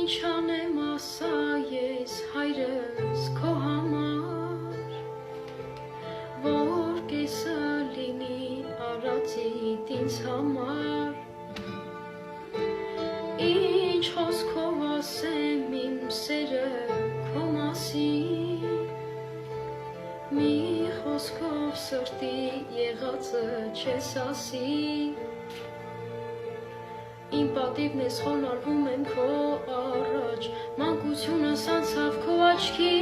Ինչ անեմ ասա ես հայրս քո համար, որ կեսը լինի արածիդ ինձ համար, ինչ խոսքով ասեմ իմ սերը քո մասին, մի խոսքով սրտի եղածը չես ասի, իմ պատիվն ես խոնարհվում եմ քո առաջ, մանկությունս անցավ քո աչքի